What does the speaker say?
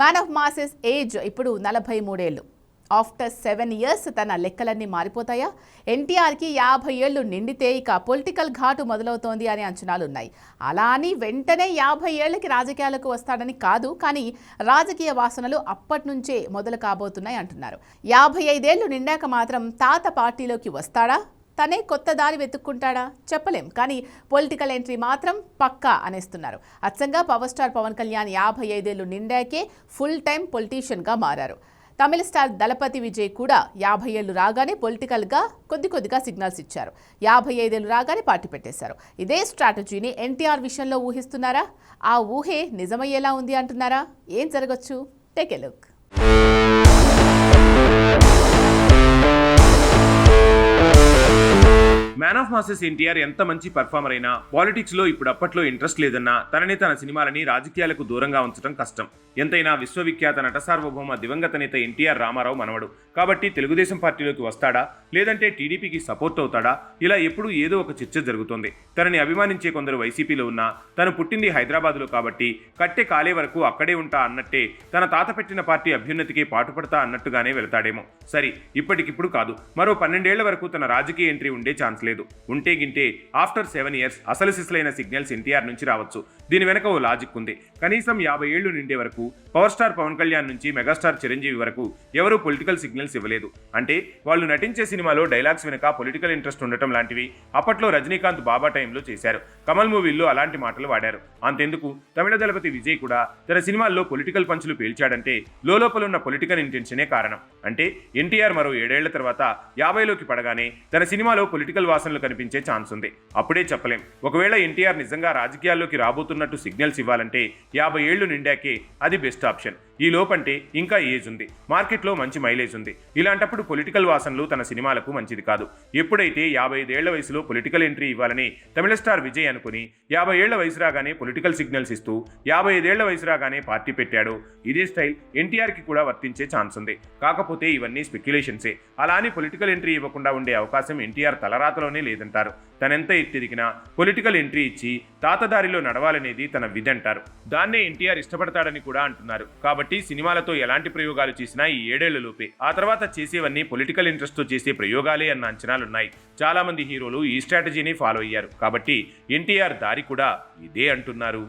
Man of masses age ఇప్పుడు 43 ఏళ్ళు. After 7 years తన లెక్కలన్నీ మారిపోతాయా? ఎన్టీఆర్కి 50 ఏళ్లు నిండితే ఇక పొలిటికల్ ఘాటు మొదలవుతోంది అనే అంచనాలున్నాయి. అలా అని వెంటనే 50 ఏళ్లకి రాజకీయాలకు వస్తాడని కాదు, కానీ రాజకీయ వాసనలు అప్పటి నుంచే మొదలు కాబోతున్నాయి అంటున్నారు. 55 ఏళ్లు నిండాక మాత్రం తాత పార్టీలోకి వస్తాడా? తనే కొత్త దారి వెతుక్కుంటాడా? చెప్పలేం. కానీ పొలిటికల్ ఎంట్రీ మాత్రం పక్కా అనేస్తున్నారు. అచ్చంగా పవర్ స్టార్ పవన్ కళ్యాణ్ 55 ఏళ్లు నిండాకే ఫుల్ టైం పొలిటీషియన్గా మారారు. తమిళ స్టార్ దళపతి విజయ్ కూడా 50 ఏళ్లు రాగానే పొలిటికల్గా కొద్దిగా సిగ్నల్స్ ఇచ్చారు. 55 ఏళ్లు రాగానే పార్టీ పెట్టేశారు. ఇదే స్ట్రాటజీని ఎన్టీఆర్ విషయంలో ఊహిస్తున్నారా? ఆ ఊహే నిజమయ్యేలా ఉంది అంటున్నారా? ఏం జరగచ్చు? Take a look. Man of masses NTR ఎంత మంచి పర్ఫార్మర్ అయినా పాలిటిక్స్ లో ఇప్పుడు అప్పట్లో ఇంట్రెస్ట్ లేదన్నా తన సినిమాలని రాజకీయాలకు దూరంగా ఉంచడం కష్టం. ఎంతైనా విశ్వవిఖ్యాత నట సార్వభౌమ దివంగత నేత ఎన్టీఆర్ రామారావు మనవడు కాబట్టి తెలుగుదేశం పార్టీలోకి వస్తాడా, లేదంటే టీడీపీకి సపోర్ట్ అవుతాడా, ఇలా ఎప్పుడూ ఏదో ఒక చర్చ జరుగుతుంది. తనని అభిమానించే కొందరు వైసీపీలో ఉన్నా తను పుట్టింది హైదరాబాద్లో కాబట్టి కట్టె కాలే వరకు అక్కడే ఉంటా అన్నట్టే తన తాత పెట్టిన పార్టీ అభ్యున్నతికి పాటుపడతా అన్నట్టుగానే వెళతాడేమో. సరే, ఇప్పటికిప్పుడు కాదు, మరో 12 ఏళ్ల వరకు తన రాజకీయ ఎంట్రీ ఉండే ఛాన్స్ లేదు. ఉంటే గింటే ఆఫ్టర్ 7 ఇయర్స్ అసలు సిసలైన సిగ్నల్స్ ఎన్టీఆర్ నుంచి రావచ్చు. దీని వెనక ఓ లాజిక్ ఉంది. కనీసం 50 ఏళ్లు నిండే వరకు పవర్ స్టార్ పవన్ కళ్యాణ్ నుంచి మెగాస్టార్ చిరంజీవి వరకు ఎవరూ పొలిటికల్ సిగ్నల్స్ ఇవ్వలేదు. అంటే వాళ్ళు నటించే సినిమాలో డైలాగ్స్ వెనక పొలిటికల్ ఇంట్రెస్ట్ ఉండటం లాంటివి అప్పట్లో రజనీకాంత్ బాబా టైంలో చేశారు. కమల్ మూవీల్లో అలాంటి మాటలు వాడారు. అంతెందుకు, తమిళ దళపతి విజయ్ కూడా తన సినిమాల్లో పొలిటికల్ పంచులు పేల్చాడంటే లోపల ఉన్న పొలిటికల్ ఇంటెన్షనే కారణం. అంటే ఎన్టీఆర్ మరో 7 ఏళ్ల తర్వాత 50లోకి పడగానే తన సినిమాలో పొలిటికల్ వాసనలు కనిపించే ఛాన్స్ ఉంది. అప్పుడే చెప్పలేం. ఒకవేళ ఎన్టీఆర్ నిజంగా రాజకీయాల్లోకి రాబోతున్నట్టు సిగ్నల్స్ ఇవ్వాలంటే 50 ఏళ్లు నిండాకే అది బెస్ట్ ఆప్షన్. ఈ లోపంటే ఇంకా ఏజ్ ఉంది, మార్కెట్లో మంచి మైలేజ్ ఉంది. ఇలాంటప్పుడు పొలిటికల్ వాసనలు తన సినిమాలకు మంచిది కాదు. ఎప్పుడైతే 55 ఏళ్ల వయసులో పొలిటికల్ ఎంట్రీ ఇవ్వాలని తమిళ స్టార్ విజయ్ అనుకుని 50 ఏళ్ల వయసు రాగానే పొలిటికల్ సిగ్నల్స్ ఇస్తూ 55 ఏళ్ల వయసు రాగానే పార్టీ పెట్టాడో ఇదే స్టైల్ ఎన్టీఆర్కి కూడా వర్తించే ఛాన్స్ ఉంది. కాకపోతే ఇవన్నీ స్పెక్యులేషన్సే. అలా అని పొలిటికల్ ఎంట్రీ ఇవ్వకుండా ఉండే అవకాశం ఎన్టీఆర్ తలరాతలోనే లేదంటారు. తనెంత ఎత్తిదిగినా పొలిటికల్ ఎంట్రీ ఇచ్చి తాతదారిలో నడవాలనేది తన విధి అంటారు. దాన్నే ఎన్టీఆర్ ఇష్టపడతాడని కూడా అంటున్నారు. కాబట్టి సినిమాలతో ఎలాంటి ప్రయోగాలు చేసినా ఈ 7 ఏళ్లలోపే. ఆ తర్వాత చేసేవన్నీ పొలిటికల్ ఇంట్రెస్ట్తో చేసే ప్రయోగాలే అన్న అంచనాలున్నాయి. చాలా మంది హీరోలు ఈ స్ట్రాటజీని ఫాలో అయ్యారు. కాబట్టి ఎన్టీఆర్ దారి కూడా ఇదే అంటున్నారు.